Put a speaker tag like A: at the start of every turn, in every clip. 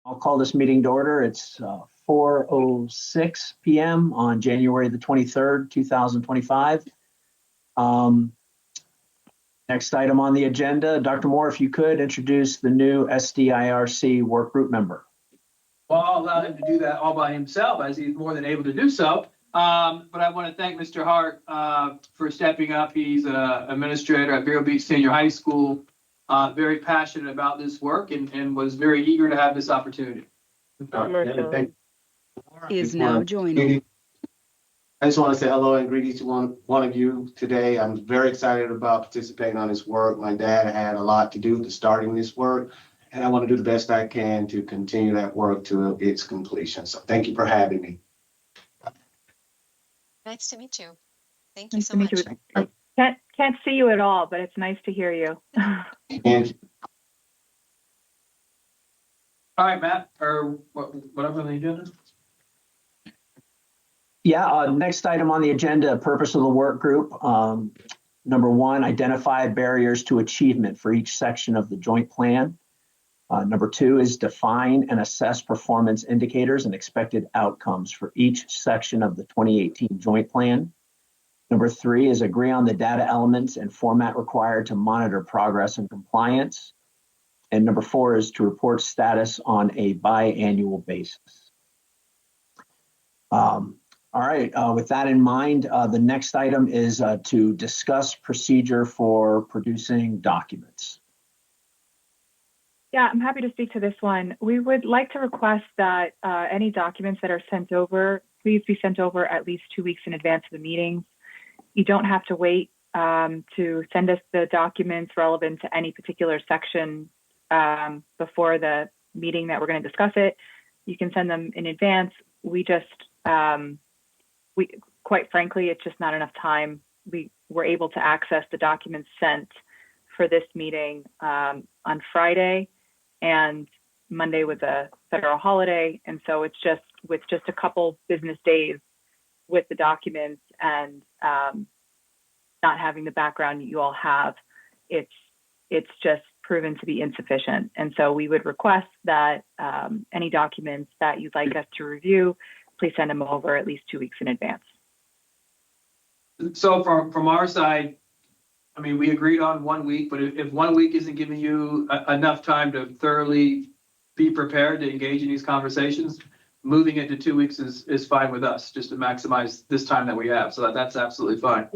A: I'll call this meeting to order. It's 4:06 p.m. on January the 23rd, 2025. Next item on the agenda, Dr. Moore, if you could introduce the new SDIRC Workgroup member.
B: Well, I'll allow him to do that all by himself, as he's more than able to do so. But I want to thank Mr. Hart for stepping up. He's an administrator at Vero Beach Senior High School, very passionate about this work and was very eager to have this opportunity.
C: Is now joining.
D: I just want to say hello and greetings to one of you today. I'm very excited about participating on this work. My dad had a lot to do with starting this work, and I want to do the best I can to continue that work to its completion. So thank you for having me.
E: Nice to meet you. Thank you so much.
F: Can't see you at all, but it's nice to hear you.
D: And
B: All right, Matt, or whatever the agenda.
A: Yeah, next item on the agenda, purpose of the work group. Number one, identify barriers to achievement for each section of the joint plan. Number two is define and assess performance indicators and expected outcomes for each section of the 2018 joint plan. Number three is agree on the data elements and format required to monitor progress and compliance. And number four is to report status on a biannual basis. All right, with that in mind, the next item is to discuss procedure for producing documents.
F: Yeah, I'm happy to speak to this one. We would like to request that any documents that are sent over, please be sent over at least 2 weeks in advance of the meetings. You don't have to wait to send us the documents relevant to any particular section before the meeting that we're going to discuss it. You can send them in advance. Quite frankly, it's just not enough time. We were able to access the documents sent for this meeting on Friday, and Monday was a federal holiday. And so it's just with just a couple business days with the documents and not having the background you all have, it's just proven to be insufficient. And so we would request that any documents that you'd like us to review, please send them over at least 2 weeks in advance.
B: So from our side, I mean, we agreed on 1 week, but if 1 week isn't giving you enough time to thoroughly be prepared to engage in these conversations, moving it to 2 weeks is fine with us, just to maximize this time that we have. So that's absolutely fine.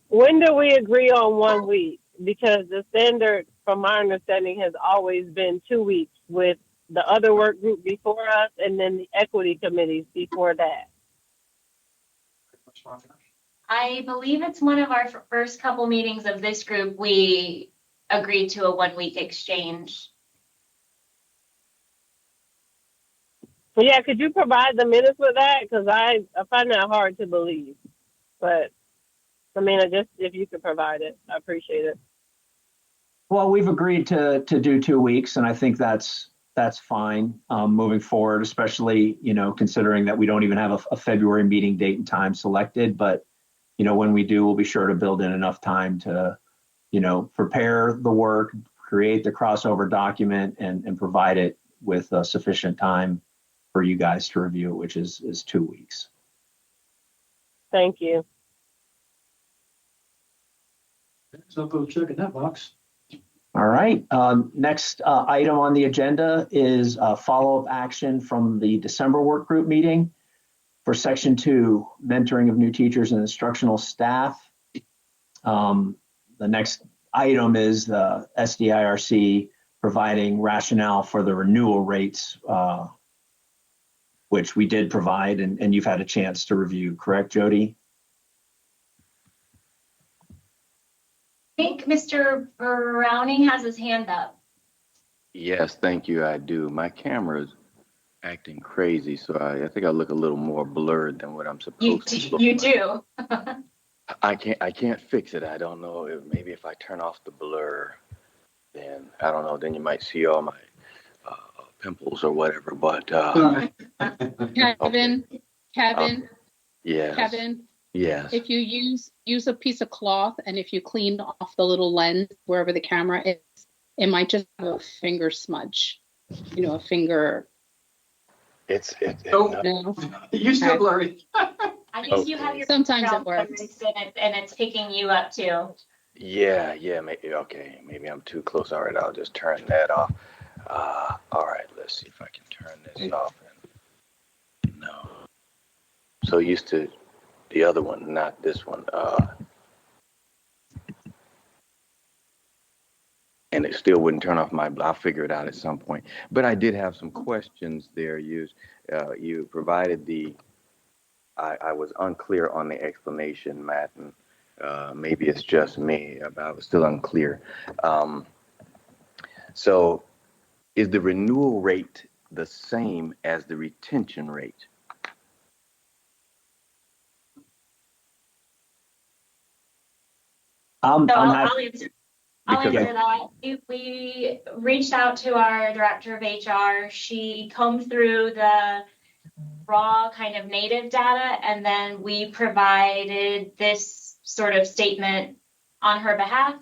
G: When do we agree on 1 week? Because the standard, from my understanding, has always been 2 weeks with the other work group before us and then the equity committees before that.
E: I believe it's one of our first couple meetings of this group, we agreed to a 1 week exchange.
G: So yeah, could you provide the minutes with that? Because I find that hard to believe. But I mean, if you could provide it, I appreciate it.
A: Well, we've agreed to do 2 weeks, and I think that's fine moving forward, especially, considering that we don't even have a February meeting date and time selected. But, when we do, we'll be sure to build in enough time to, prepare the work, create the crossover document, and provide it with sufficient time for you guys to review it, which is 2 weeks.
G: Thank you.
B: So go check in that box.
A: All right. Next item on the agenda is follow-up action from the December work group meeting for Section 2, mentoring of new teachers and instructional staff. The next item is the SDIRC providing rationale for the renewal rates, which we did provide, and you've had a chance to review, correct, Jody?
E: I think Mr. Browning has his hand up.
H: Yes, thank you. I do. My camera is acting crazy, so I think I look a little more blurred than what I'm supposed to look
E: You
H: like.
E: do.
H: I can't fix it. I don't know if maybe if I turn off the blur, then I don't know. Then you might see all my pimples or whatever. But
I: Kevin,
H: yes.
I: Kevin.
H: Yes.
I: If you use a piece of cloth and if you clean off the little lens wherever the camera is, it might just have a finger smudge. a finger.
B: Oh.
I: No.
B: You still blurry.
E: I think you have your.
I: Sometimes it
E: background
I: works.
E: voice and it's picking you up too.
H: Yeah, maybe, okay, maybe I'm too close. All right, I'll just turn that off. All right, let's see if I can turn this off. No. So used to the other one, not this one. And it still wouldn't turn off I'll figure it out at some point. But I did have some questions there. You provided I was unclear on the explanation, Matt, and maybe it's just me, but I was still unclear. So is the renewal rate the same as the retention rate?
A: I'm
E: So
A: happy.
E: I'll
H: Because
E: answer that. We reached out to our director of HR. She combed through the raw kind of native data, and then we provided this sort of statement on her behalf.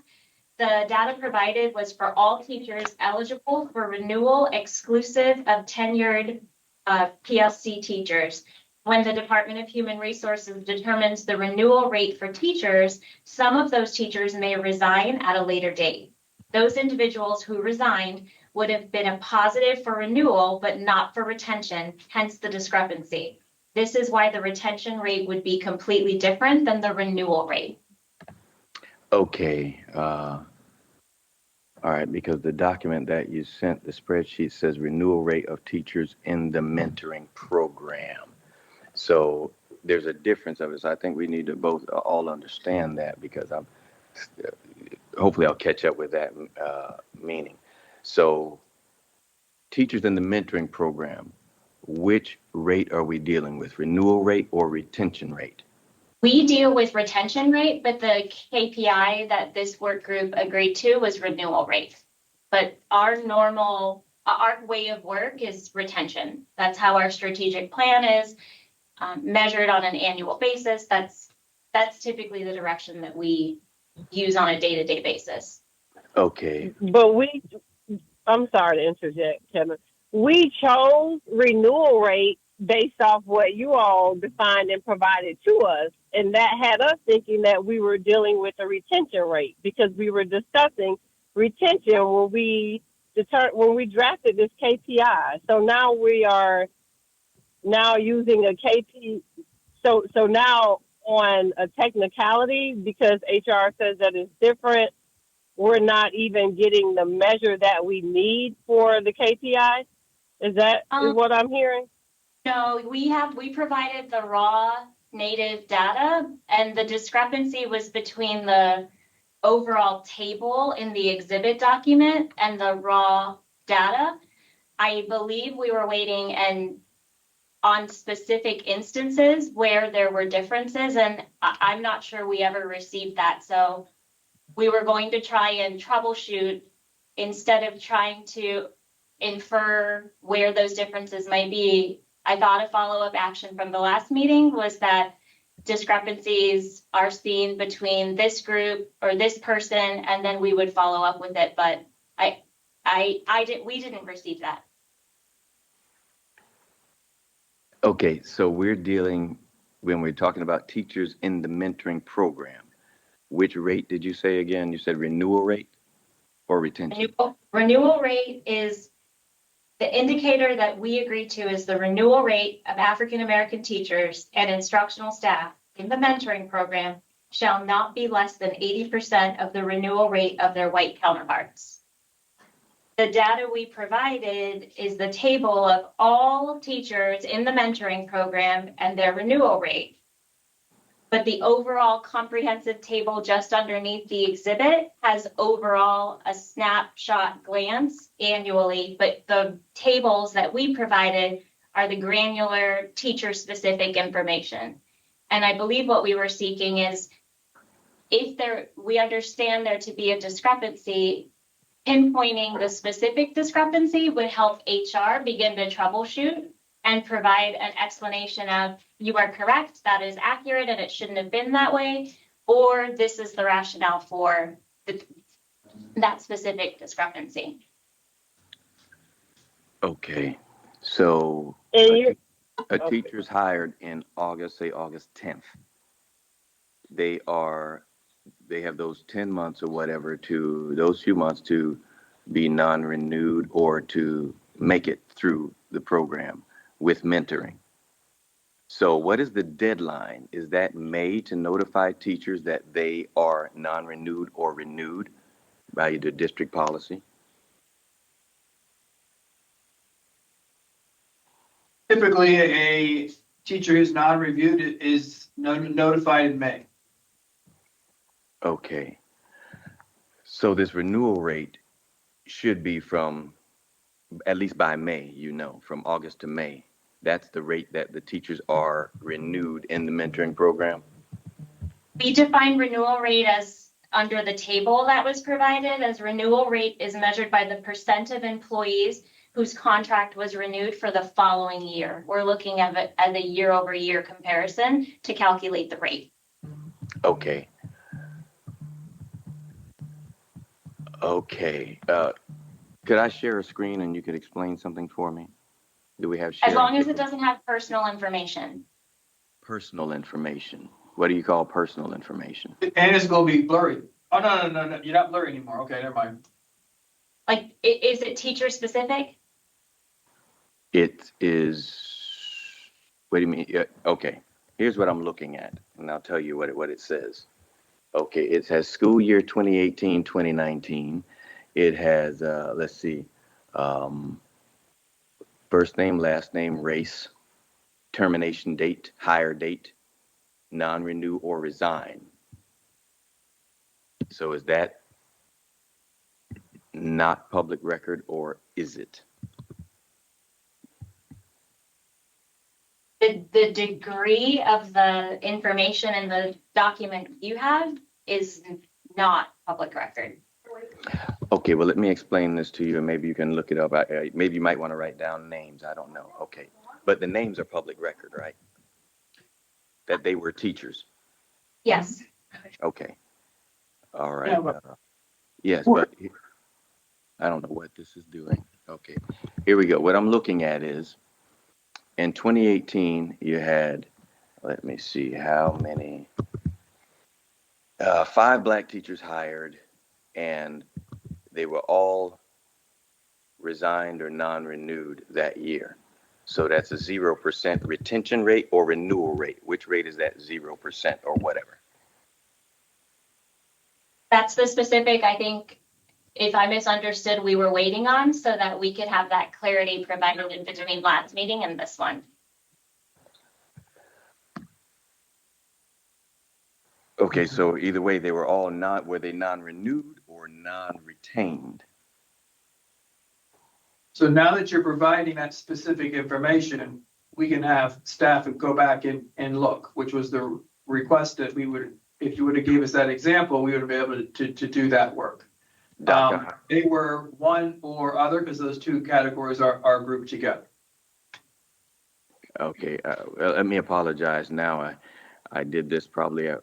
E: The data provided was for all teachers eligible for renewal exclusive of tenured PLC teachers. When the Department of Human Resources determines the renewal rate for teachers, some of those teachers may resign at a later date. Those individuals who resigned would have been a positive for renewal, but not for retention, hence the discrepancy. This is why the retention rate would be completely different than the renewal rate.
H: Okay. All right, because the document that you sent, the spreadsheet says renewal rate of teachers in the mentoring program. So there's a difference of it. So I think we need to both all understand that, because hopefully I'll catch up with that meaning. So teachers in the mentoring program, which rate are we dealing with, renewal rate or retention rate?
E: We deal with retention rate, but the KPI that this work group agreed to was renewal rate. But our way of work is retention. That's how our strategic plan is measured on an annual basis. That's typically the direction that we use on a day-to-day basis.
H: Okay.
G: But I'm sorry to interject, Kevin. We chose renewal rate based off what you all defined and provided to us. And that had us thinking that we were dealing with a retention rate, because we were discussing retention when we drafted this KPI. So now we are using a KP. So now on a technicality, because HR says that it's different, we're not even getting the measure that we need for the KPI. Is that is what I'm hearing?
E: No, we provided the raw native data, and the discrepancy was between the overall table in the exhibit document and the raw data. I believe we were waiting and on specific instances where there were differences, and I'm not sure we ever received that. So we were going to try and troubleshoot instead of trying to infer where those differences might be. I thought a follow-up action from the last meeting was that discrepancies are seen between this group or this person, and then we would follow up with it. But we didn't receive that.
H: Okay, so when we're talking about teachers in the mentoring program, which rate did you say again? You said renewal rate or retention?
E: Renewal rate is the indicator that we agree to is the renewal rate of African American teachers and instructional staff in the mentoring program shall not be less than 80% of the renewal rate of their white counterparts. The data we provided is the table of all teachers in the mentoring program and their renewal rate. But the overall comprehensive table just underneath the exhibit has overall a snapshot glance annually, but the tables that we provided are the granular teacher-specific information. And I believe what we were seeking is we understand there to be a discrepancy, pinpointing the specific discrepancy would help HR begin to troubleshoot and provide an explanation of, you are correct, that is accurate, and it shouldn't have been that way, or this is the rationale for that specific discrepancy.
H: Okay. So
G: And you,
H: a
G: okay.
H: teacher's hired in August, say August 10th. They have those 10 months or whatever those few months to be non-renewed or to make it through the program with mentoring. So what is the deadline? Is that May to notify teachers that they are non-renewed or renewed by the district policy?
B: Typically, a teacher who's non-reviewed is notified in May.
H: Okay. So this renewal rate should be from, at least by May, from August to May. That's the rate that the teachers are renewed in the mentoring program.
E: We define renewal rate as under the table that was provided, as renewal rate is measured by the percent of employees whose contract was renewed for the following year. We're looking at it as a year over year comparison to calculate the rate.
H: Okay. Okay. Could I share a screen and you could explain something for me? Do we have sharing?
E: As long as it doesn't have personal information.
H: Personal information. What do you call personal information?
B: And it's going to be blurry. Oh, no. You're not blurry anymore. Okay, never mind.
E: Like, is it teacher specific?
H: It is, what do you mean? Yeah, okay, here's what I'm looking at, and I'll tell you what it says. Okay, it says school year 2018, 2019. It has, let's see, first name, last name, race, termination date, hire date, non-renew or resign. So is that not public record or is it?
E: The degree of the information in the document you have is not public record.
H: Okay, well, let me explain this to you, and maybe you can look it up. Maybe you might want to write down names. I don't know. Okay, but the names are public record, right? That they were teachers.
E: Yes.
H: Okay. All right.
B: Yeah, but-
H: Yes, but I don't know what this is doing. Okay, here we go. What I'm looking at is in 2018, you had, let me see how many, 5 Black teachers hired, and they were all resigned or non-renewed that year. So that's a 0% retention rate or renewal rate. Which rate is that? 0% or whatever.
E: That's the specific, I think, if I misunderstood, we were waiting on so that we could have that clarity provided in between last meeting and this one.
H: Okay, so either way, they were all were they non-renewed or non-retained?
B: So now that you're providing that specific information, we can have staff go back and look, which was the request that we would, if you would have gave us that example, we would have been able to do that work. They were one or other because those two categories are grouped together.
H: Okay, well, let me apologize now. I did this probably at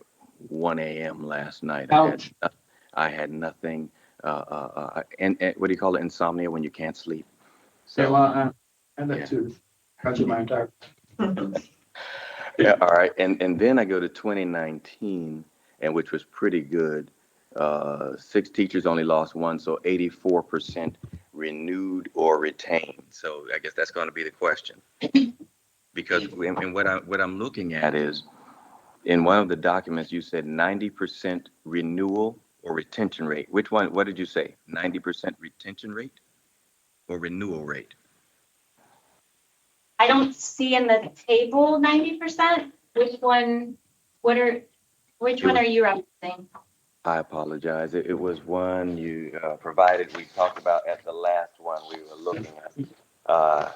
H: 1 a.m. last night.
B: Ouch.
H: I had nothing, and what do you call it? Insomnia when you can't sleep.
B: So,
H: So,
B: and that
H: yeah.
B: too. That's my entire.
H: yeah, all right. And then I go to 2019, and which was pretty good. 6 teachers only lost 1, so 84% renewed or retained. So I guess that's going to be the question. Because and what I'm looking at is in one of the documents you said 90% renewal or retention rate. Which one? What did you say? 90% retention rate or renewal rate?
E: I don't see in the table 90%. Which one are you referencing?
H: I apologize. It was one you provided. We talked about at the last one we were looking at.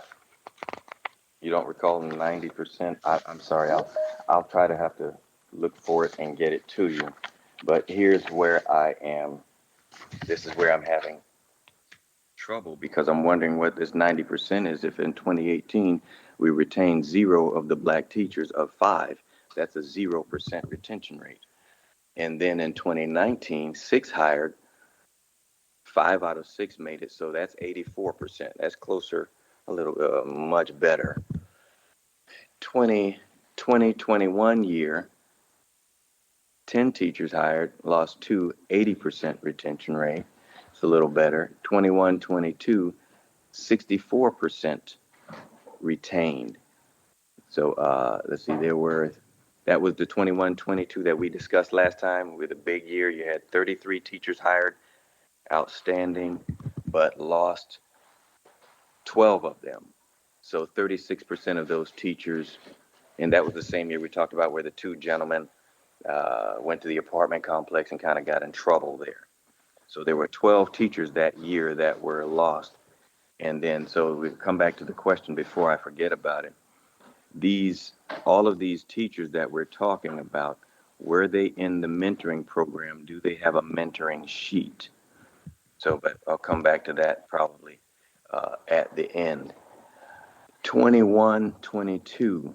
H: You don't recall 90%? I'm sorry. I'll try to have to look for it and get it to you. But here's where I am. This is where I'm having trouble because I'm wondering what this 90% is. If in 2018 we retained 0 of the Black teachers of 5, that's a 0% retention rate. And then in 2019, 6 hired, 5 out of 6 made it. So that's 84%. That's closer a little much better. 2021 year, 10 teachers hired, lost 2, 80% retention rate. It's a little better. 21-22, 64% retained. So let's see, that was the 21-22 that we discussed last time with a big year. You had 33 teachers hired, outstanding, but lost 12 of them. So 36% of those teachers, and that was the same year we talked about where the two gentlemen went to the apartment complex and kind of got in trouble there. So there were 12 teachers that year that were lost. And then, so we come back to the question before I forget about it. All of these teachers that we're talking about, were they in the mentoring program? Do they have a mentoring sheet? So, but I'll come back to that probably at the end. 21-22.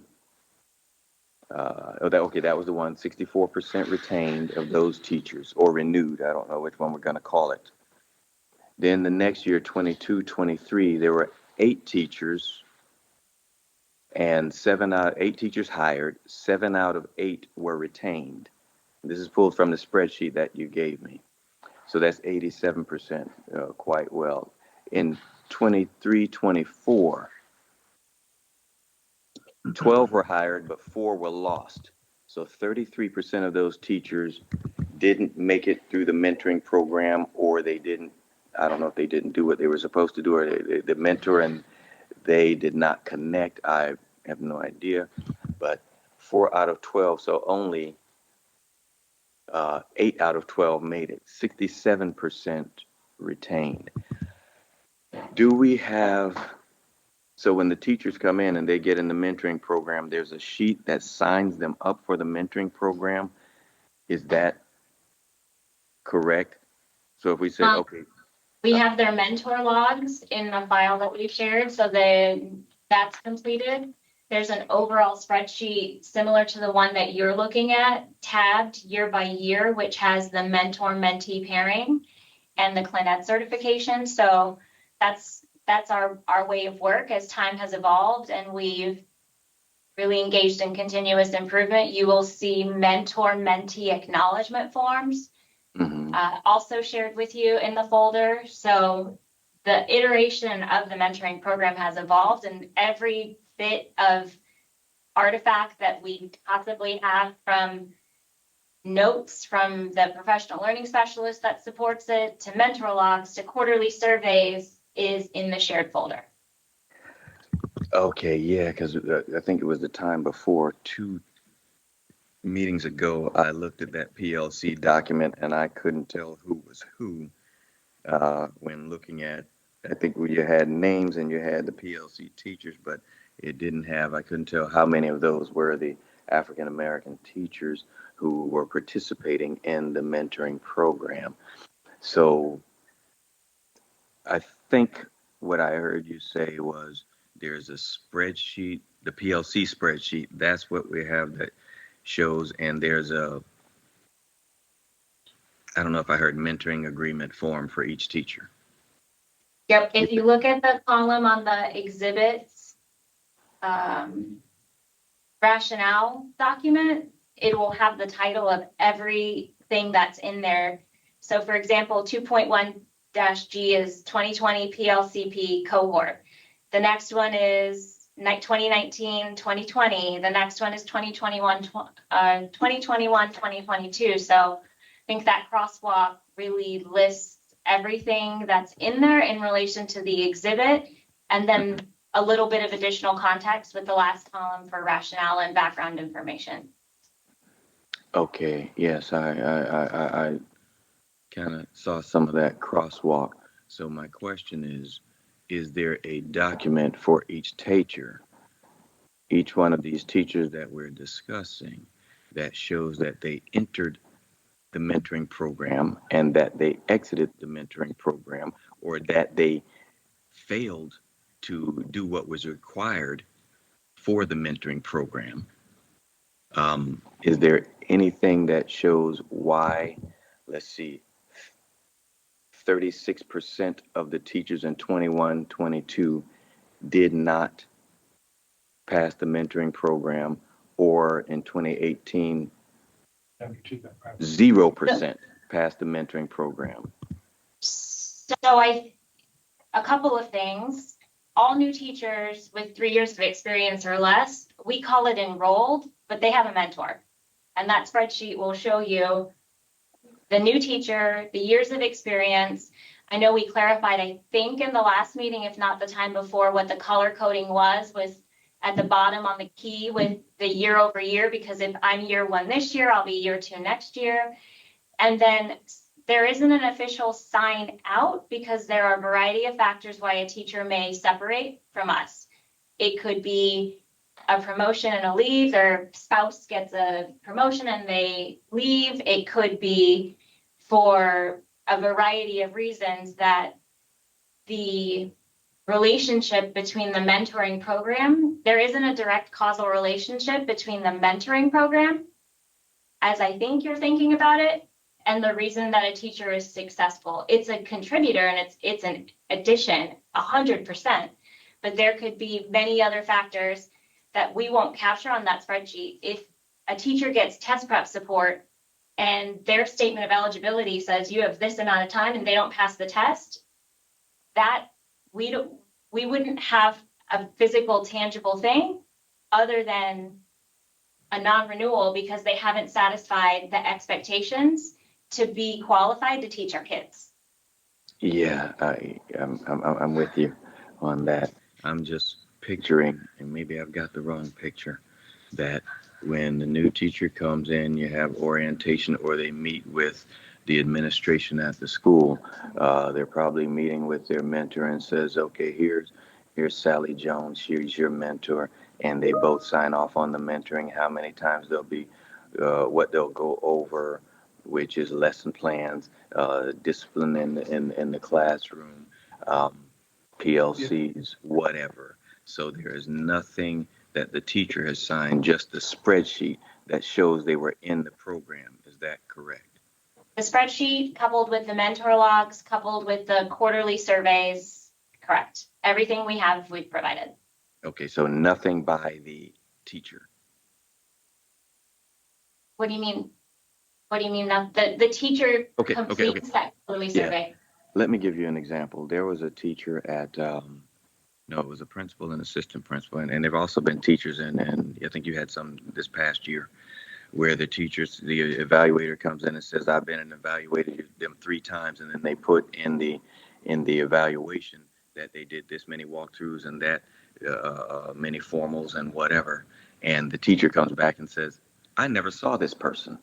H: That was the one, 64% retained of those teachers, or renewed. I don't know which one we're going to call it. Then the next year, 22-23, there were 8 teachers, and 8 teachers hired. 7 out of 8 were retained. This is pulled from the spreadsheet that you gave me. So that's 87%, quite well. In 23-24, 12 were hired, but 4 were lost. So 33% of those teachers didn't make it through the mentoring program, or they didn't, I don't know if they didn't do what they were supposed to do, or the mentor and they did not connect. I have no idea, but 4 out of 12, so only 8 out of 12 made it, 67% retained. So when the teachers come in and they get in the mentoring program, there's a sheet that signs them up for the mentoring program. Is that correct? So if we say, okay.
E: We have their mentor logs in the file that we've shared, so that's completed. There's an overall spreadsheet similar to the one that you're looking at, tabbed year by year, which has the mentor-mentee pairing and the ClinEd certification. So that's our way of work as time has evolved and we've really engaged in continuous improvement. You will see mentor-mentee acknowledgement forms also shared with you in the folder. So the iteration of the mentoring program has evolved, and every bit of artifact that we possibly have, from notes from the professional learning specialist that supports it, to mentor logs, to quarterly surveys, is in the shared folder.
H: Okay, yeah, because I think it was the time before, 2 meetings ago, I looked at that PLC document and I couldn't tell who was who when looking at, I think you had names and you had the PLC teachers, but it didn't have, I couldn't tell how many of those were the African American teachers who were participating in the mentoring program. So I think what I heard you say was there's a spreadsheet, the PLC spreadsheet, that's what we have that shows, and there's I don't know if I heard mentoring agreement form for each teacher.
E: Yep, if you look at the column on the exhibits rationale document, it will have the title of everything that's in there. So for example, 2.1-G is 2020 PLCP cohort. The next one is 2019-2020. The next one is 2021-2022. So I think that crosswalk really lists everything that's in there in relation to the exhibit, and then a little bit of additional context with the last column for rationale and background information.
H: Okay, yes, I kind of saw some of that crosswalk. So my question is there a document for each teacher, each one of these teachers that we're discussing, that shows that they entered the mentoring program and that they exited the mentoring program, or that they failed to do what was required for the mentoring program? Is there anything that shows why, let's see, 36% of the teachers in 21-22 did not pass the mentoring program, or in 2018, 0% passed the mentoring program?
E: So a couple of things. All new teachers with 3 years of experience or less, we call it enrolled, but they have a mentor. And that spreadsheet will show you the new teacher, the years of experience. I know we clarified, I think in the last meeting, if not the time before, what the color coding was at the bottom on the key with the year over year, because if I'm year 1 this year, I'll be year 2 next year. And then there isn't an official sign out because there are a variety of factors why a teacher may separate from us. It could be a promotion and a leave, their spouse gets a promotion and they leave. It could be for a variety of reasons that the relationship between the mentoring program, there isn't a direct causal relationship between the mentoring program, as I think you're thinking about it, and the reason that a teacher is successful. It's a contributor and it's an addition, 100%. But there could be many other factors that we won't capture on that spreadsheet. If a teacher gets test prep support and their statement of eligibility says you have this amount of time and they don't pass the test, that we wouldn't have a physical, tangible thing other than a non-renewal because they haven't satisfied the expectations to be qualified to teach our kids.
H: Yeah, I'm with you on that. I'm just picturing, and maybe I've got the wrong picture, that when the new teacher comes in, you have orientation or they meet with the administration at the school. They're probably meeting with their mentor and says, okay, here's Sally Jones, here's your mentor. And they both sign off on the mentoring, how many times they'll be, what they'll go over, which is lesson plans, discipline in the classroom, PLCs, whatever. So there is nothing that the teacher has signed, just the spreadsheet that shows they were in the program. Is that correct?
E: The spreadsheet coupled with the mentor logs, coupled with the quarterly surveys, correct. Everything we have, we've provided.
H: Okay, so nothing by the teacher.
E: What do you mean? What do you mean that the teacher completes that quarterly survey?
H: Let me give you an example. There was a teacher at, it was a principal and assistant principal, and there have also been teachers, and I think you had some this past year, where the evaluator comes in and says, I've been and evaluated them 3 times, and then they put in the evaluation that they did this many walkthroughs and that many formals and whatever, and the teacher comes back and says, I never saw this person.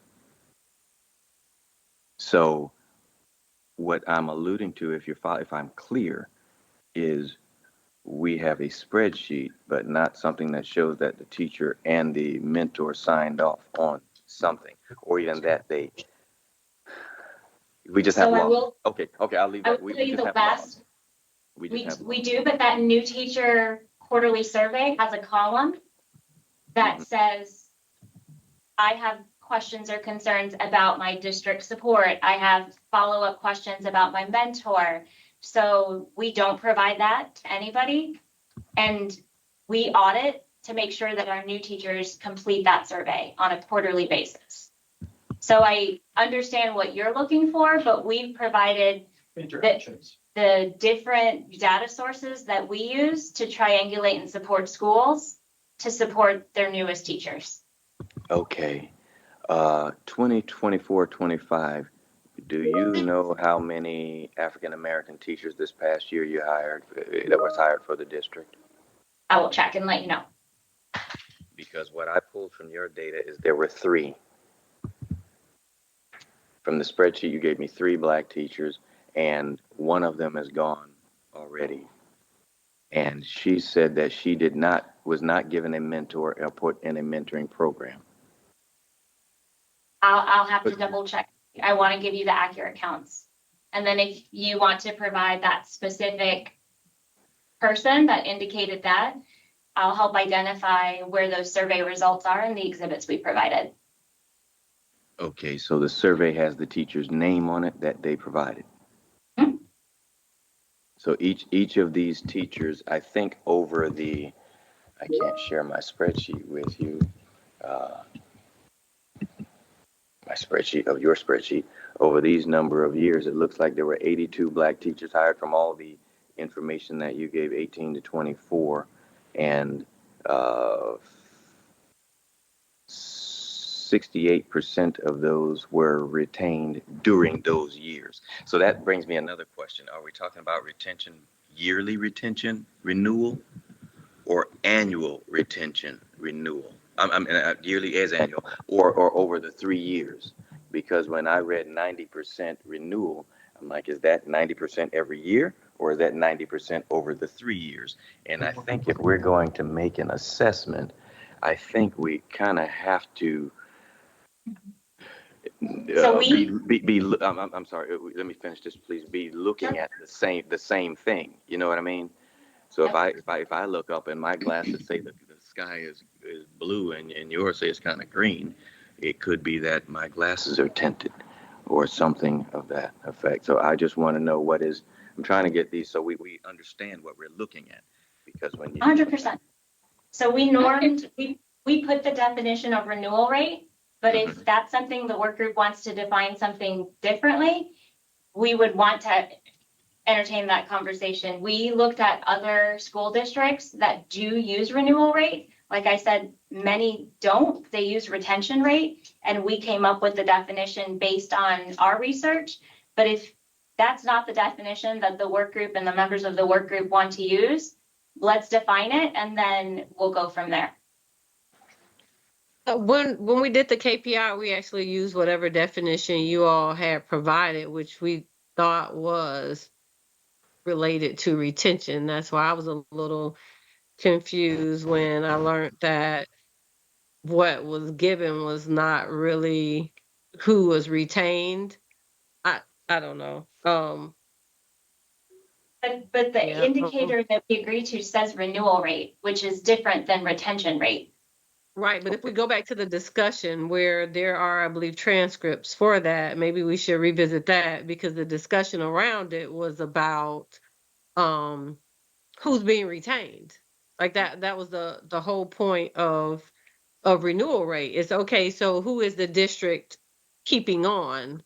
H: So what I'm alluding to, if I'm clear, is we have a spreadsheet, but not something that shows that the teacher and the mentor signed off on something, or even that we just have one. Okay, I'll leave that.
E: We do, but that new teacher quarterly survey has a column that says, I have questions or concerns about my district support. I have follow-up questions about my mentor. So we don't provide that to anybody. And we audit to make sure that our new teachers complete that survey on a quarterly basis. So I understand what you're looking for, but we've provided the different data sources that we use to triangulate and support schools to support their newest teachers.
H: Okay. 2024-25, do you know how many African-American teachers this past year you hired, that was hired for the district?
E: I will check and let you know.
H: Because what I pulled from your data is there were 3. From the spreadsheet, you gave me 3 black teachers, and one of them is gone already. And she said that she was not given a mentor or put in a mentoring program.
E: I'll have to double check. I want to give you the accurate counts. And then if you want to provide that specific person that indicated that, I'll help identify where those survey results are in the exhibits we provided.
H: Okay, so the survey has the teacher's name on it that they provided.
E: Mm-hmm.
H: So each of these teachers, I think over I can't share my spreadsheet with you, my spreadsheet of your spreadsheet, over these number of years, it looks like there were 82 black teachers hired from all the information that you gave, 18 to 24, and 68% of those were retained during those years. So that brings me another question. Are we talking about retention, yearly retention renewal, or annual retention renewal? Yearly as annual, or over the 3 years? Because when I read 90% renewal, I'm like, is that 90% every year, or is that 90% over the 3 years? And I think if we're going to make an assessment, I think we kind of have to
E: So
H: I'm sorry, let me finish this, please. Be looking at the same thing. You know what I mean? So if I look up and my glasses say the sky is blue and yours say it's kind of green, it could be that my glasses are tinted or something of that effect. So I just want to know I'm trying to get these so we understand what we're looking at, because when you
E: 100%. So we put the definition of renewal rate, but if that's something the work group wants to define something differently, we would want to entertain that conversation. We looked at other school districts that do use renewal rate. Like I said, many don't. They use retention rate, and we came up with the definition based on our research. But if that's not the definition that the work group and the members of the work group want to use, let's define it, and then we'll go from there.
J: When we did the KPI, we actually used whatever definition you all had provided, which we thought was related to retention. That's why I was a little confused when I learned that what was given was not really who was retained. I don't know.
E: But the indicator that we agreed to says renewal rate, which is different than retention rate.
J: Right, but if we go back to the discussion where there are, I believe, transcripts for that, maybe we should revisit that, because the discussion around it was about who's being retained. Like that was the whole point of renewal rate. It's okay, so who is the district keeping on?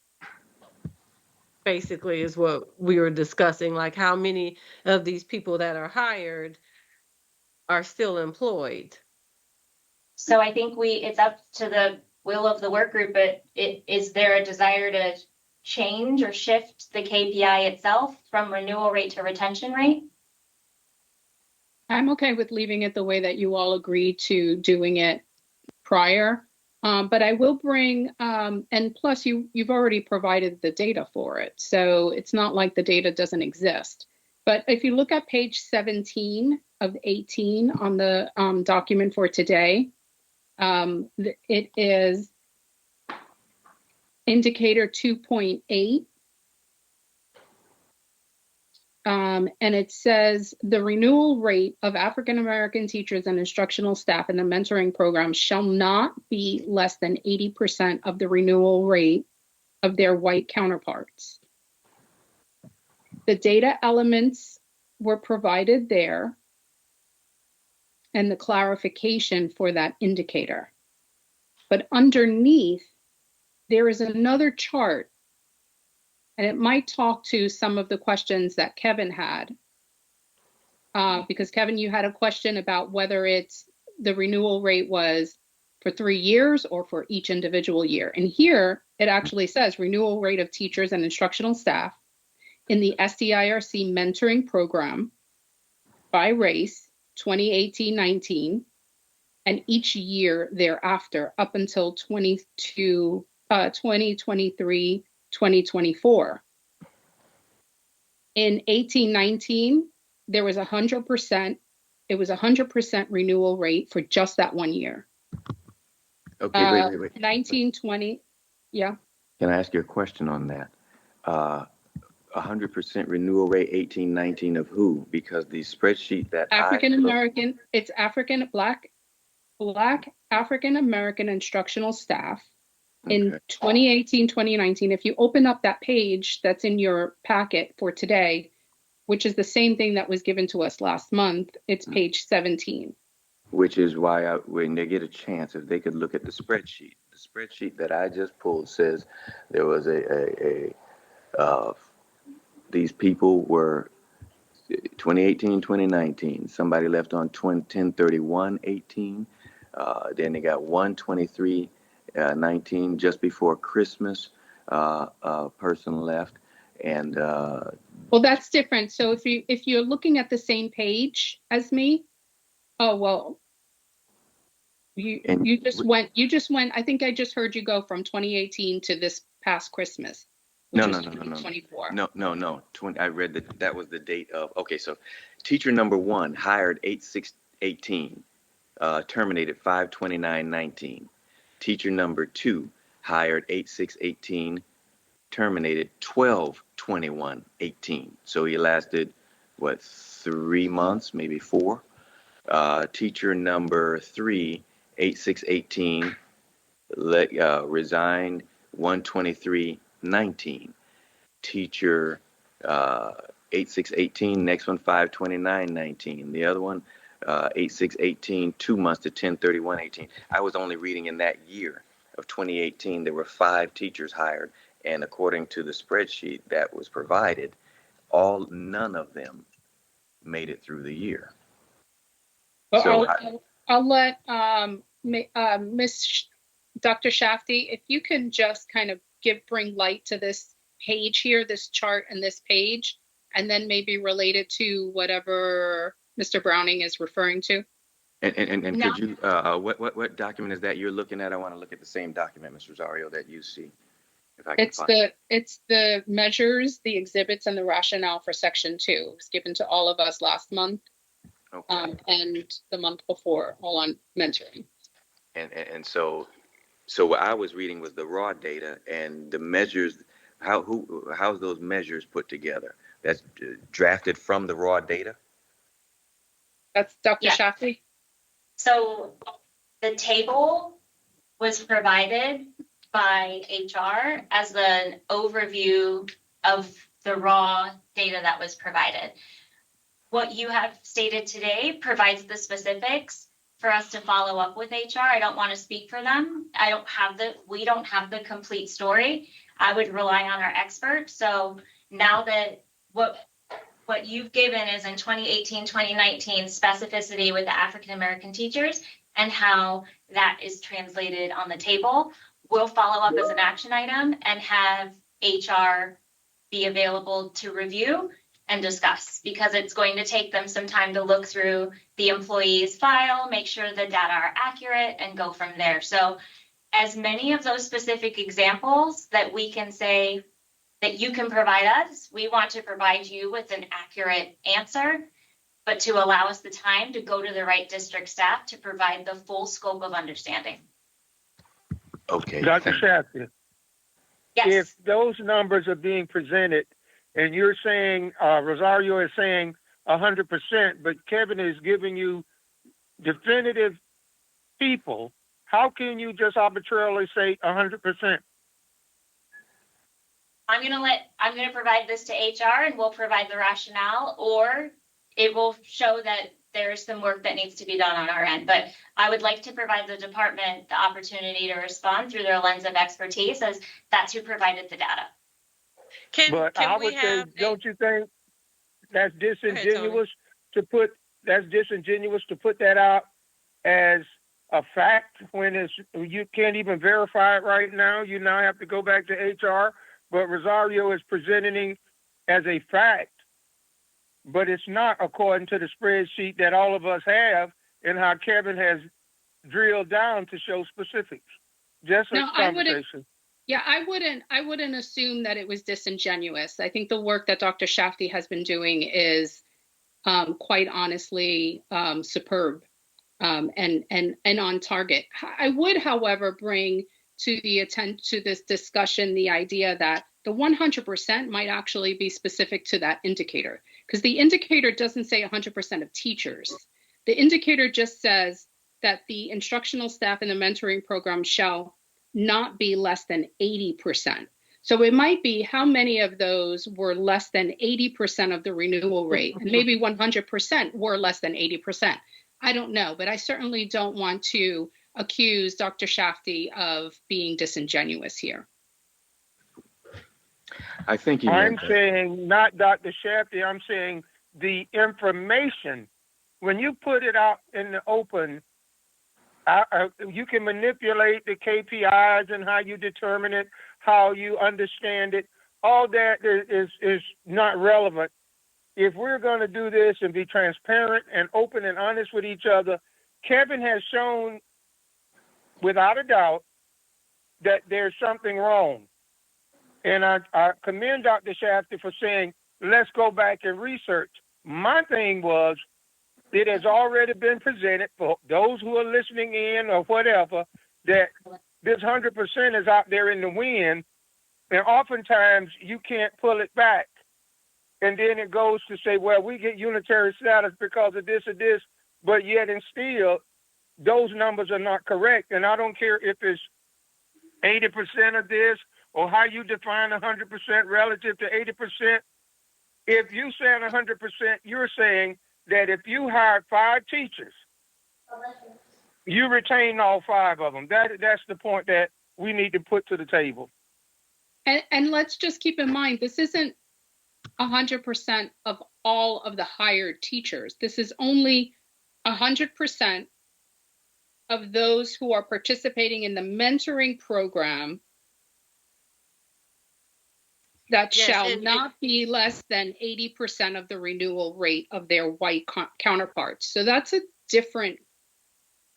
J: Basically is what we were discussing, like how many of these people that are hired are still employed.
E: So I think it's up to the will of the work group, but is there a desire to change or shift the KPI itself from renewal rate to retention rate?
I: I'm okay with leaving it the way that you all agreed to doing it prior. But I will bring, and plus you've already provided the data for it. So it's not like the data doesn't exist. But if you look at page 17 of 18 on the document for today, it is indicator 2.8. And it says the renewal rate of African American teachers and instructional staff in the mentoring program shall not be less than 80% of the renewal rate of their white counterparts. The data elements were provided there and the clarification for that indicator. But underneath, there is another chart, and it might talk to some of the questions that Kevin had. Because Kevin, you had a question about whether it's the renewal rate was for 3 years or for each individual year. And here it actually says renewal rate of teachers and instructional staff in the SDIRC mentoring program by race 2018-19 and each year thereafter up until 2023-2024. In 18-19, there was 100%. It was 100% renewal rate for just that 1 year.
H: Okay, wait.
I: 19-20, yeah.
H: Can I ask you a question on that? 100% renewal rate 18-19 of who? Because the spreadsheet that
I: African American, it's Black African American instructional staff in 2018-2019. If you open up that page that's in your packet for today, which is the same thing that was given to us last month. It's page 17.
H: Which is why when they get a chance, if they could look at the spreadsheet that I just pulled says there was these people were 2018, 2019. Somebody left on 10/31/18. Then they got 1/23/19 just before Christmas. Person left, and
I: Well, that's different. So if you're looking at the same page as me, oh well, you just went. I think I just heard you go from 2018 to this past Christmas, which
H: no,
I: was
H: no, no, no, no,
I: 2024.
H: no. I read that was the date of. Okay, so teacher number 1 hired 8/6/18, terminated 5/29/19. Teacher number 2 hired 8/6/18, terminated 12/21/18. So he lasted what, 3 months, maybe 4. Teacher number 3, 8/6/18, resigned 1/23/19. Teacher 8/6/18, next one 5/29/19. The other one 8/6/18, 2 months to 10/31/18. I was only reading in that year of 2018 there were 5 teachers hired, and according to the spreadsheet that was provided, none of them made it through the year.
I: Well,
H: So
I: I'll let Miss Dr. Shafty, if you can just kind of bring light to this page here, this chart and this page, and then maybe relate it to whatever Mr. Browning is referring to.
H: And
I: No.
H: could you what document is that you're looking at? I want to look at the same document, Mr. Rosario, that you see. If I can
I: It's the measures, the exhibits, and the rationale for section 2. It was given to all of us last month.
H: Okay.
I: And the month before, all on mentoring.
H: And so what I was reading was the raw data and the measures. How's those measures put together? That's drafted from the raw data.
I: That's Dr.
E: Yeah.
I: Shafty.
E: So the table was provided by HR as an overview of the raw data that was provided. What you have stated today provides the specifics for us to follow up with HR. I don't want to speak for them. We don't have the complete story. I would rely on our experts. So now that what you've given is in 2018, 2019 specificity with the African American teachers and how that is translated on the table, we'll follow up as an action item and have HR be available to review and discuss, because it's going to take them some time to look through the employee's file, make sure the data are accurate, and go from there. So as many of those specific examples that we can say that you can provide us, we want to provide you with an accurate answer, but to allow us the time to go to the right district staff to provide the full scope of understanding.
H: Okay.
K: Dr. Shafty,
E: Yes.
K: if those numbers are being presented and you're saying, Rosario is saying 100%, but Kevin is giving you definitive people, how can you just arbitrarily say 100%?
E: I'm going to provide this to HR and we'll provide the rationale, or it will show that there's some work that needs to be done on our end. But I would like to provide the department the opportunity to respond through their lens of expertise, as that's who provided the data.
K: But I would say, don't you think that's disingenuous to put that out as a fact when you can't even verify it right now? You now have to go back to HR, but Rosario is presenting as a fact, but it's not according to the spreadsheet that all of us have and how Kevin has drilled down to show specifics. Just a conversation.
I: Yeah, I wouldn't assume that it was disingenuous. I think the work that Dr. Shafty has been doing is quite honestly superb and on target. I would, however, bring to the attention to this discussion the idea that the 100% might actually be specific to that indicator, because the indicator doesn't say 100% of teachers. The indicator just says that the instructional staff in the mentoring program shall not be less than 80%. So it might be how many of those were less than 80% of the renewal rate, and maybe 100% were less than 80%. I don't know, but I certainly don't want to accuse Dr. Shafty of being disingenuous here.
H: I think
K: I'm saying not Dr. Shafty, I'm saying the information. When you put it out in the open, you can manipulate the KPIs and how you determine it, how you understand it. All that is not relevant. If we're going to do this and be transparent and open and honest with each other, Kevin has shown without a doubt that there's something wrong. And I commend Dr. Shafty for saying, let's go back and research. My thing was, it has already been presented for those who are listening in or whatever, that this 100% is out there in the wind, and oftentimes you can't pull it back. And then it goes to say, well, we get unitary status because of this or this, but yet and still, those numbers are not correct. And I don't care if it's 80% of this or how you define 100% relative to 80%. If you say 100%, you're saying that if you hired 5 teachers, you retain all 5 of them. That's the point that we need to put to the table.
I: And let's just keep in mind, this isn't 100% of all of the hired teachers. This is only 100% of those who are participating in the mentoring program that shall not be less than 80% of the renewal rate of their white counterparts. So that's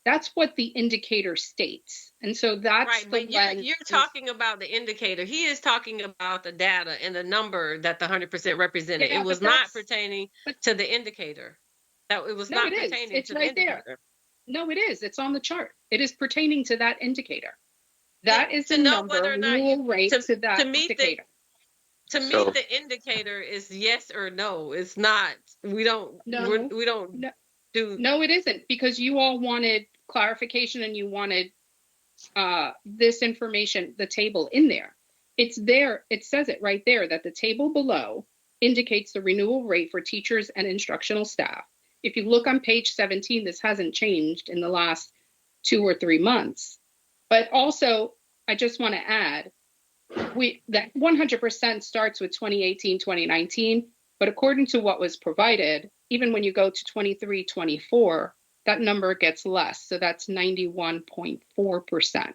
I: that's what the indicator states. And so that's
J: right, but you're talking about the indicator. He is talking about the data and the number that the 100% represented.
I: Yeah,
J: it was not pertaining to the indicator. That it was not pertaining to the indicator.
I: There. No, it is. It's on the chart. It is pertaining to that indicator. That is the
J: know
I: number
J: whether or not
I: renewal rate to that indicator.
J: To me, the indicator is yes or no. It's not. We don't.
I: No,
J: we don't do.
I: No, it isn't, because you all wanted clarification and you wanted this information, the table in there. It's there. It says it right there that the table below indicates the renewal rate for teachers and instructional staff. If you look on page 17, this hasn't changed in the last 2 or 3 months. But also, I just want to add, that 100% starts with 2018, 2019, but according to what was provided, even when you go to 23, 24, that number gets less. So that's 91.4%.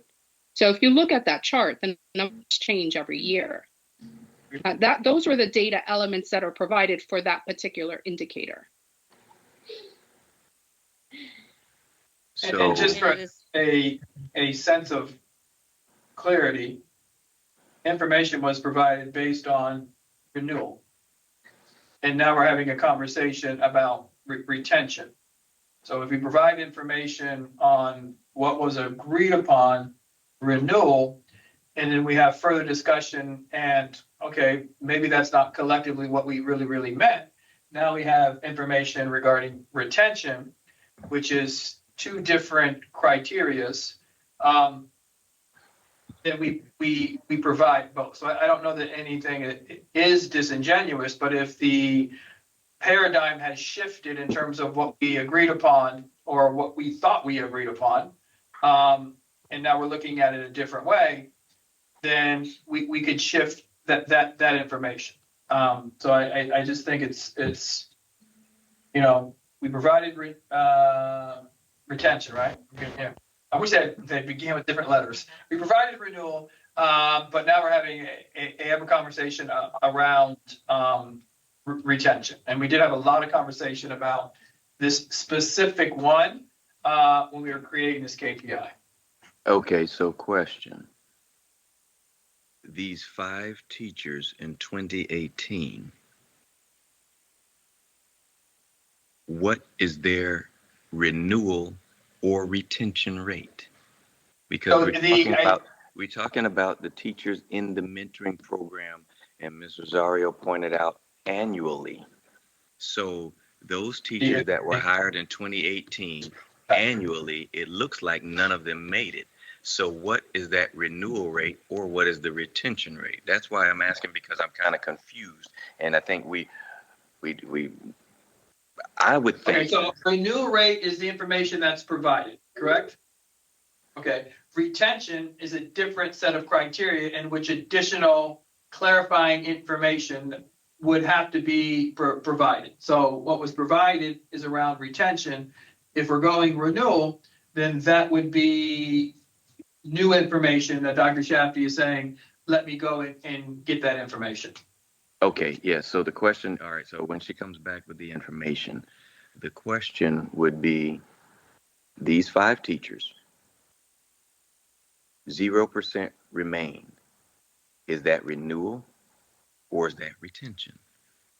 I: So if you look at that chart, the numbers change every year. Those were the data elements that are provided for that particular indicator.
B: And just for a sense of clarity, information was provided based on renewal. And now we're having a conversation about retention. So if we provide information on what was agreed upon renewal, and then we have further discussion and, okay, maybe that's not collectively what we really meant. Now we have information regarding retention, which is 2 different criterias. Then we provide both. So I don't know that anything is disingenuous, but if the paradigm has shifted in terms of what we agreed upon or what we thought we agreed upon, and now we're looking at it a different way, then we could shift that information. So I just think it's we provided retention, right? Yeah. I wish they began with different letters. We provided renewal, but now we're having a conversation around retention. And we did have a lot of conversation about this specific one when we were creating this KPI.
H: Okay, so question. These 5 teachers in 2018, what is their renewal or retention rate? Because we're talking about the teachers in the mentoring program, and Ms. Rosario pointed out annually. So those teachers that were hired in 2018 annually, it looks like none of them made it. So what is that renewal rate, or what is the retention rate? That's why I'm asking, because I'm kind of confused. And I think I would
B: Okay,
H: think,
B: so renewal rate is the information that's provided, correct? Okay, retention is a different set of criteria in which additional clarifying information would have to be provided. So what was provided is around retention. If we're going renewal, then that would be new information that Dr. Shafty is saying, let me go and get that information.
H: okay, yeah, so the question, all right, so when she comes back with the information, the question would be, these 5 teachers, 0% remain. Is that renewal, or is that retention?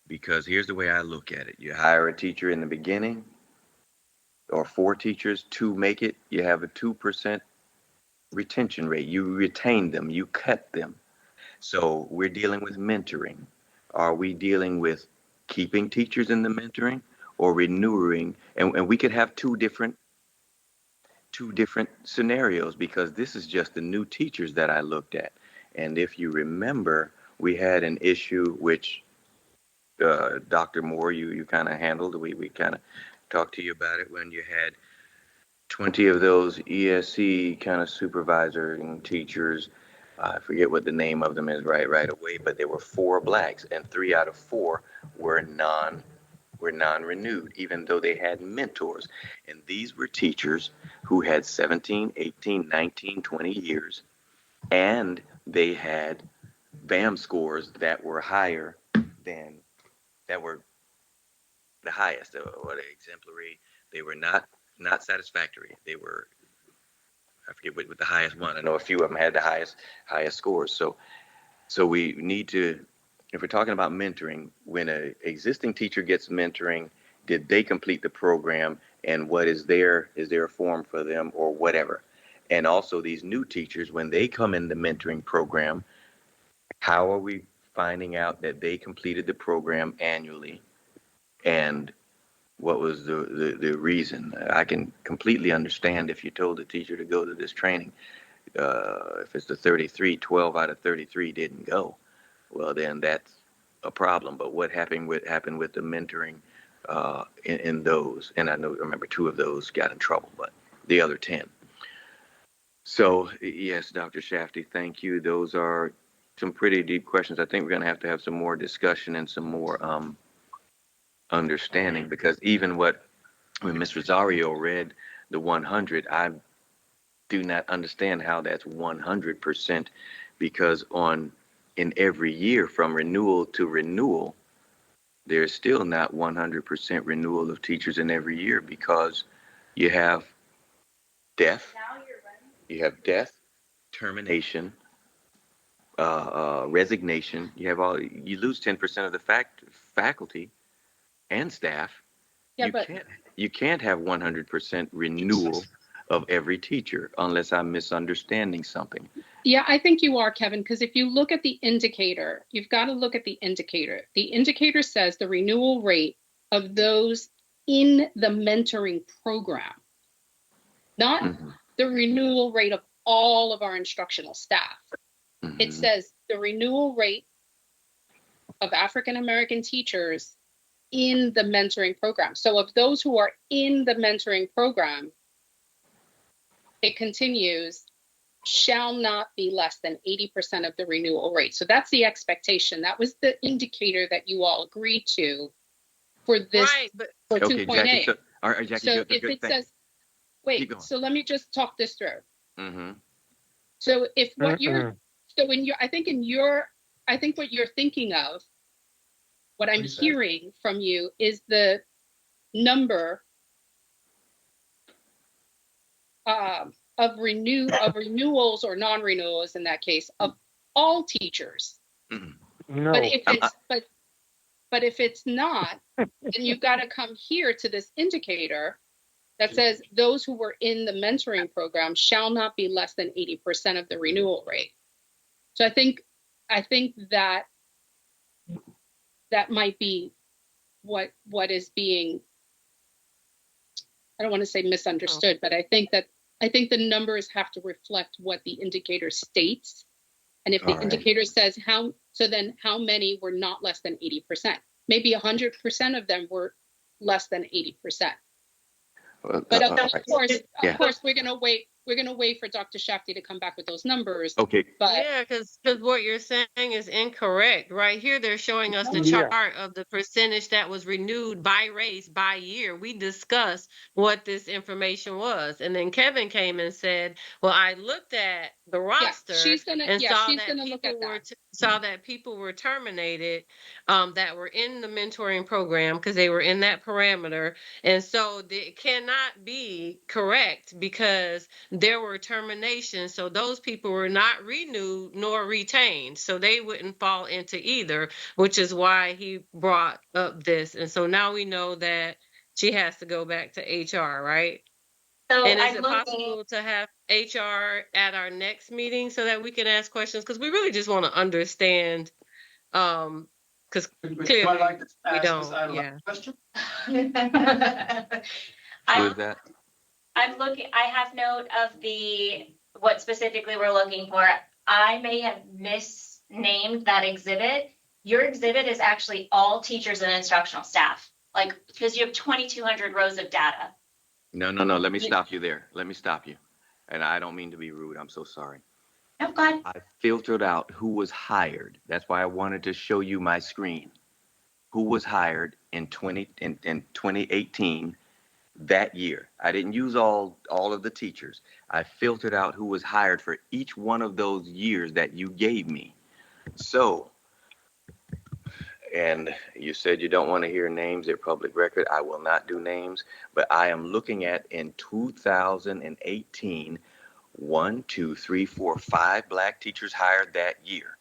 H: Because here's the way I look at it. You hire a teacher in the beginning, or 4 teachers, 2 make it, you have a 2% retention rate. You retain them, you cut them. So we're dealing with mentoring. Are we dealing with keeping teachers in the mentoring, or renewing? And we could have two different scenarios, because this is just the new teachers that I looked at. And if you remember, we had an issue which Dr. Moore, you kind of handled. We kind of talked to you about it when you had 20 of those ESC kind of supervising teachers. I forget what the name of them is right away, but there were 4 blacks, and 3 out of 4 were non-renewed, even though they had mentors. And these were teachers who had 17, 18, 19, 20 years, and they had BAM scores that were higher than, that were the highest, or the exemplary. They were not satisfactory. They were, I forget what the highest one. I know a few of them had the highest scores. So we need to, if we're talking about mentoring, when an existing teacher gets mentoring, did they complete the program, and what is there a form for them or whatever? And also these new teachers, when they come in the mentoring program, how are we finding out that they completed the program annually, and what was the reason? I can completely understand if you told the teacher to go to this training. If it's the 33, 12 out of 33 didn't go. Well, then that's a problem. But what happened with the mentoring in those? And I remember 2 of those got in trouble, but the other 10. So yes, Dr. Shafty, thank you. Those are some pretty deep questions. I think we're going to have some more discussion and some more understanding, because even when Ms. Rosario read the 100, I do not understand how that's 100%, because in every year from renewal to renewal, there's still not 100% renewal of teachers in every year, because you have death, termination, resignation. You lose 10% of the faculty and staff.
I: Yeah,
H: You can't have 100% renewal of every teacher unless I'm misunderstanding something.
I: Yeah, I think you are, Kevin, because if you look at the indicator, you've got to look at the indicator. The indicator says the renewal rate of those in the mentoring program, not the renewal rate of all of our instructional staff. It says the renewal rate of African American teachers in the mentoring program. So of those who are in the mentoring program, it continues, shall not be less than 80% of the renewal rate. So that's the expectation. That was the indicator that you all agreed to for this,
J: right, but
I: for
H: okay,
I: 2.8.
H: Jackie, Jackie,
I: So
H: good,
I: if
H: good,
I: it says, wait, so let me just talk this through. So if what you're, so in your, I think what you're thinking of, what I'm hearing from you is the number of renewals or non-renewals in that case of all teachers.
K: No.
I: But if it's not, then you've got to come here to this indicator that says those who were in the mentoring program shall not be less than 80% of the renewal rate. So I think that might be what is being, I don't want to say misunderstood, but I think that I think the numbers have to reflect what the indicator states. And if the
H: All right.
I: indicator says then how many were not less than 80%? Maybe 100% of them were less than 80%. But of
H: Yeah.
I: course, we're gonna wait. We're gonna wait for Dr. Shafty to come back with those numbers.
H: Okay.
I: But
J: Yeah, because what you're saying is incorrect. Right here, they're showing us the
K: Yeah.
J: chart of the percentage that was renewed by race, by year. We discussed what this information was. And then Kevin came and said, well, I looked at the roster and saw that people were terminated that were in the mentoring program because they were in that parameter. And so it cannot be correct because there were terminations. So those people were not renewed nor retained. So they wouldn't fall into either, which is why he brought up this. And so now we know that she has to go back to HR, right?
E: So
J: And is
E: I'm
J: it
E: looking,
J: possible to have HR at our next meeting so that we can ask questions? Because we really just want to understand, because clearly
B: Would like to
J: we
B: ask
J: don't.
B: Ms. Idle
J: Yeah.
B: a question?
H: Who is that?
E: I'm looking, I have note of what specifically we're looking for. I may have misnamed that exhibit. Your exhibit is actually all teachers and instructional staff, like, because you have 2,200 rows of data.
H: No. Let me stop you there. Let me stop you. And I don't mean to be rude. I'm so sorry.
E: Oh, God.
H: I filtered out who was hired. That's why I wanted to show you my screen. Who was hired in 2018 that year. I didn't use all of the teachers. I filtered out who was hired for each one of those years that you gave me. So, and you said you don't want to hear names, they're public record. I will not do names, but I am looking at in 2018, 1, 2, 3, 4, 5 black teachers hired that year.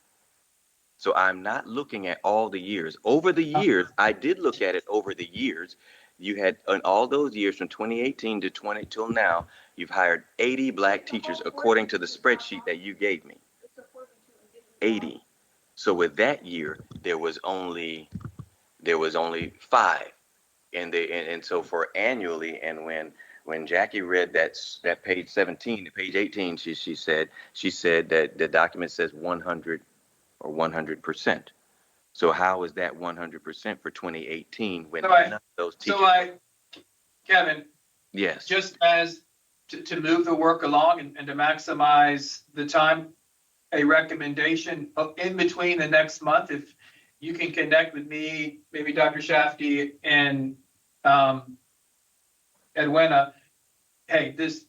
H: So I'm not looking at all the years. Over the years, I did look at it over the years. You had, in all those years from 2018 to 20 till now, you've hired 80 black teachers according to the spreadsheet that you gave me. 80. So with that year, there was only 5. And so for annually, and when Jackie read that page 17 to page 18, she said that the document says 100 or 100%. So how is that 100% for 2018 when none of those teachers?
B: Kevin.
H: Yes.
B: Just as to move the work along and to maximize the time, a recommendation in between the next month, if you can connect with me, maybe Dr. Shafty and Edwina, hey, this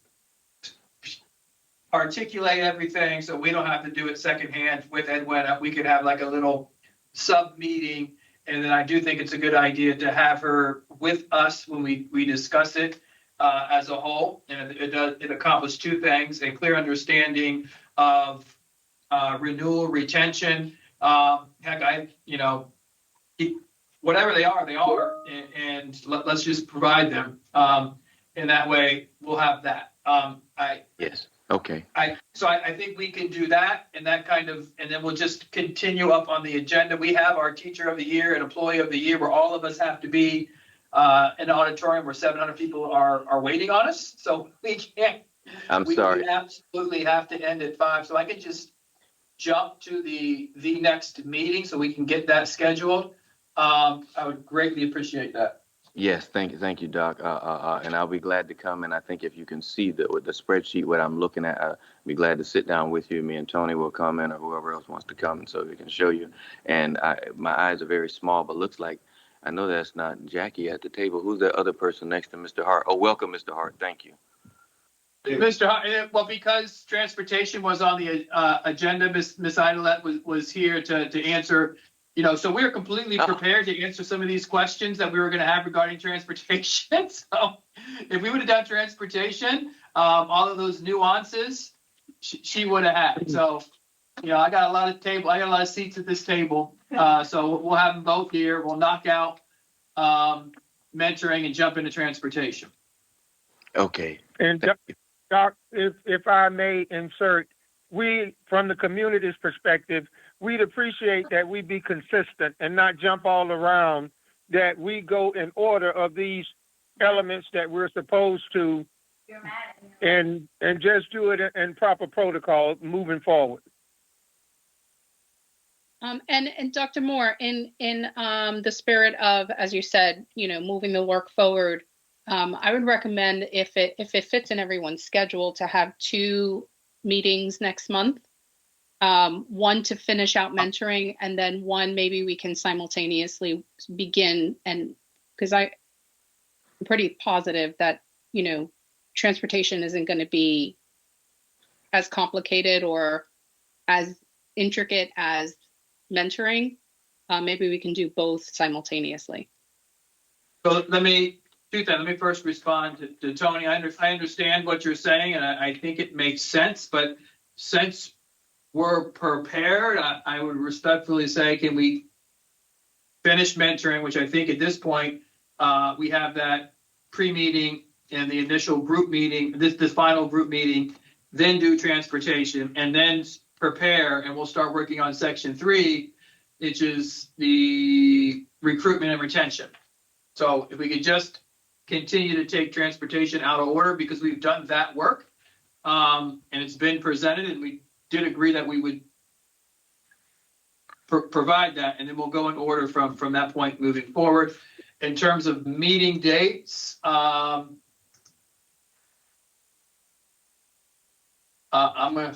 B: articulate everything so we don't have to do it secondhand with Edwina. We could have like a little sub meeting. And then I do think it's a good idea to have her with us when we discuss it as a whole. And it accomplishes 2 things: a clear understanding of renewal, retention. Whatever they are, and let's just provide them. And that way we'll have that.
H: Yes. Okay.
B: So I think we can do that, and that kind of, and then we'll just continue up on the agenda. We have our teacher of the year and employee of the year, where all of us have to be in the auditorium where 700 people are waiting on us. So we can't.
H: Sorry.
B: We absolutely have to end at 5. So I can just jump to the next meeting so we can get that scheduled. I would greatly appreciate that.
H: Yes, thank you, Doc. And I'll be glad to come. And I think if you can see the spreadsheet, what I'm looking at, I'll be glad to sit down with you. Me and Tony will come in, or whoever else wants to come, and so we can show you. And my eyes are very small, but looks like I know that's not Jackie at the table. Who's the other person next to Mr. Hart? Oh, welcome, Mr. Hart. Thank you.
B: Mr. Hart, well, because transportation was on the agenda, Ms. Idolette was here to answer. So we're completely prepared to answer some of these questions that we were going to have regarding transportation. So if we would have done transportation, all of those nuances, she would have had. So, I got a lot of seats at this table. So we'll have them both here. We'll knock out mentoring and jump into transportation.
H: Okay.
K: And Doc, if I may insert, we, from the community's perspective, we'd appreciate that we be consistent and not jump all around, that we go in order of these elements that we're supposed to and just do it in proper protocol moving forward.
I: And Dr. Moore, in the spirit of, as you said, moving the work forward, I would recommend if it fits in everyone's schedule to have 2 meetings next month. One to finish out mentoring, and then one maybe we can simultaneously begin, and because I'm pretty positive that transportation isn't going to be as complicated or as intricate as mentoring. Maybe we can do both simultaneously.
B: So let me do that. Let me first respond to Tony. I understand what you're saying, and I think it makes sense. But since we're prepared, I would respectfully say, can we finish mentoring, which I think at this point, we have that pre-meeting and the initial group meeting, this final group meeting, then do transportation, and then prepare, and we'll start working on section 3, which is the recruitment and retention. So if we could just continue to take transportation out of order, because we've done that work, and it's been presented, and we did agree that we would provide that, and then we'll go in order from that point moving forward. In terms of meeting dates, I'm gonna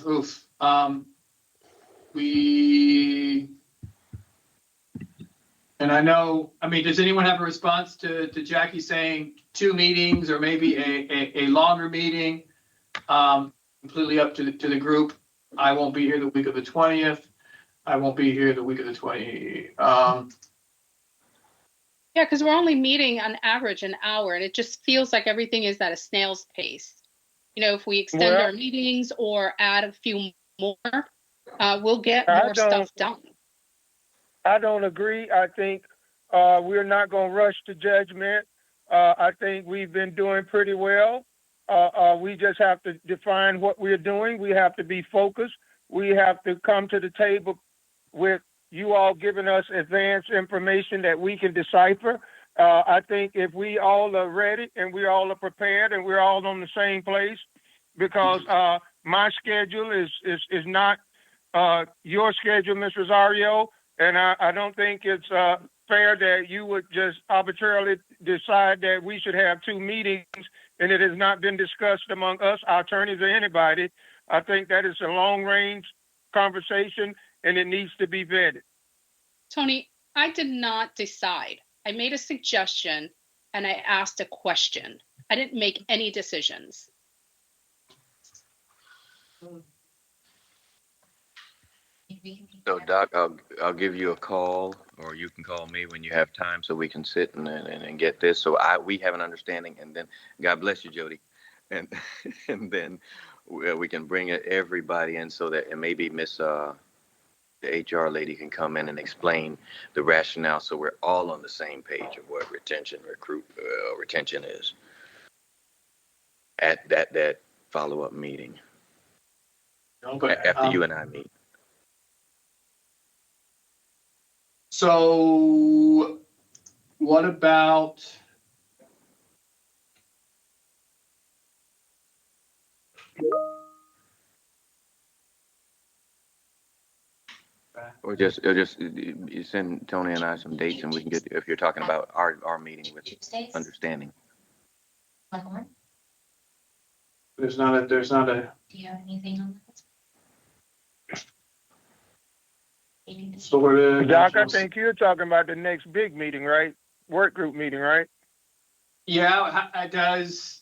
B: and I know, does anyone have a response to Jackie saying 2 meetings or maybe a longer meeting? Completely up to the group. I won't be here the week of the 20th. I won't be here the week of the 20th.
I: Yeah, because we're only meeting on average an hour, and it just feels like everything is at a snail's pace. If we extend our meetings or add a few more, we'll get more stuff done.
K: I don't agree. I think we're not going to rush to judgment. I think we've been doing pretty well. We just have to define what we're doing. We have to be focused. We have to come to the table with you all giving us advanced information that we can decipher. I think if we all are ready and we all are prepared and we're all on the same place, because my schedule is not your schedule, Ms. Rosario, and I don't think it's fair that you would just arbitrarily decide that we should have 2 meetings and it has not been discussed among us, our attorneys, or anybody. I think that is a long-range conversation and it needs to be vetted.
I: Tony, I did not decide. I made a suggestion and I asked a question. I didn't make any decisions.
H: So Doc, I'll give you a call, or you can call me when you have time, so we can sit and get this. So we have an understanding, and then God bless you, Jody, and then we can bring everybody in, so that, and maybe the HR lady can come in and explain the rationale, so we're all on the same page of what retention is at that follow-up meeting.
B: Okay.
H: After you and I meet.
B: So what about
H: Or just you send Tony and I some dates, and we can get, if you're talking about our meeting with
E: Tuesdays?
H: understanding.
B: there's not a
E: Do you have anything on that?
B: sort of
K: Doc, I think you're talking about the next big meeting, right? Work group meeting, right?
B: Yeah, it does.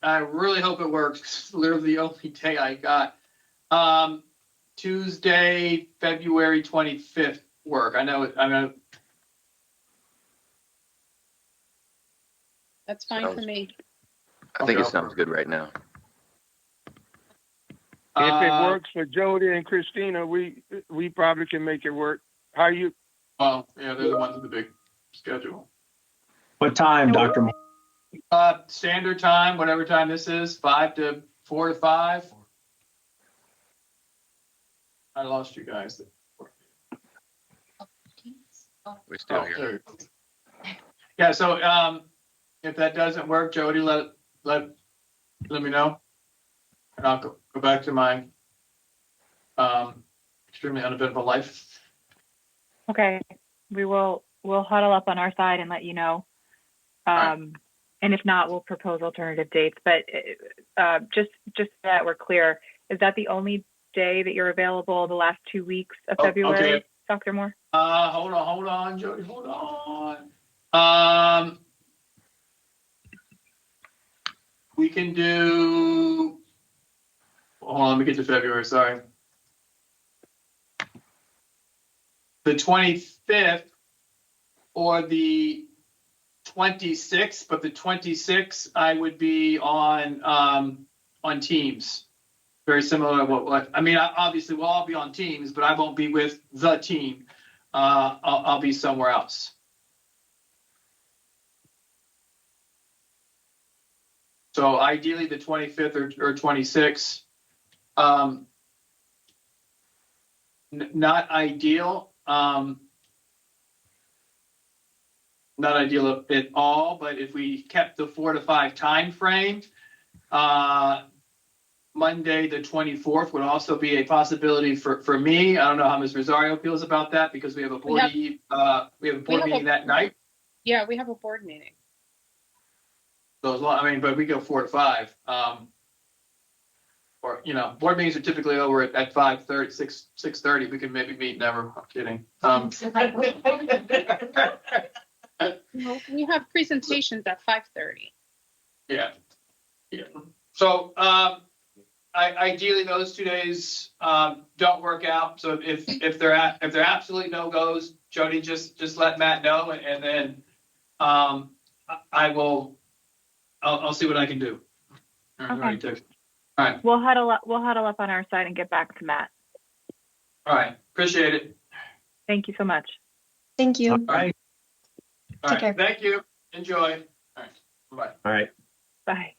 B: I really hope it works. It's literally the only day I got. Tuesday, February 25th work. I know.
I: That's fine for me.
H: I think it sounds good right now.
K: If it works for Jody and Christina, we probably can make it work. How you?
B: Well, yeah, they're the ones with the big schedule.
A: What time, Dr. Moore?
B: Standard time, whatever time this is, 4 to 5. I lost you guys.
H: We're still here.
B: Yeah, so if that doesn't work, Jody, let let me know. And I'll go back to my extremely uneventful life.
F: Okay, we'll huddle up on our side and let you know.
B: Right.
F: And if not, we'll propose alternative dates. But just so that we're clear, is that the only day that you're available the last 2 weeks of February,
B: okay.
F: Dr. Moore?
B: Hold on, Jody, hold on. We can do. Hold on, let me get to February. Sorry. The 25th or the 26th, but the 26th I would be on Teams. Very similar to what I mean. Obviously, we'll all be on Teams, but I won't be with the team. I'll be somewhere else. So ideally, the 25th or 26th. Not ideal. Not ideal at all, but if we kept the 4 to 5 time frame, Monday the 24th would also be a possibility for me. I don't know how Ms. Rosario feels about that because we have a board meeting that night.
I: Yeah, we have a board meeting.
B: So as long, I mean, but we go 4 to 5. Or board meetings are typically over at 5:30, 6:30. We can maybe meet. Never. I'm kidding.
I: No, we have presentations at 5:30.
B: Yeah. So ideally, those 2 days don't work out. So if they're absolutely no goes, Jody, just let Matt know, and then I'll see what I can do.
F: Okay.
B: All right.
F: We'll huddle up on our side and get back to Matt.
B: All right. Appreciate it.
F: Thank you so much.
E: Thank you.
A: All right.
B: All right. Thank you. Enjoy. All right. Bye.
A: All right.
F: Bye.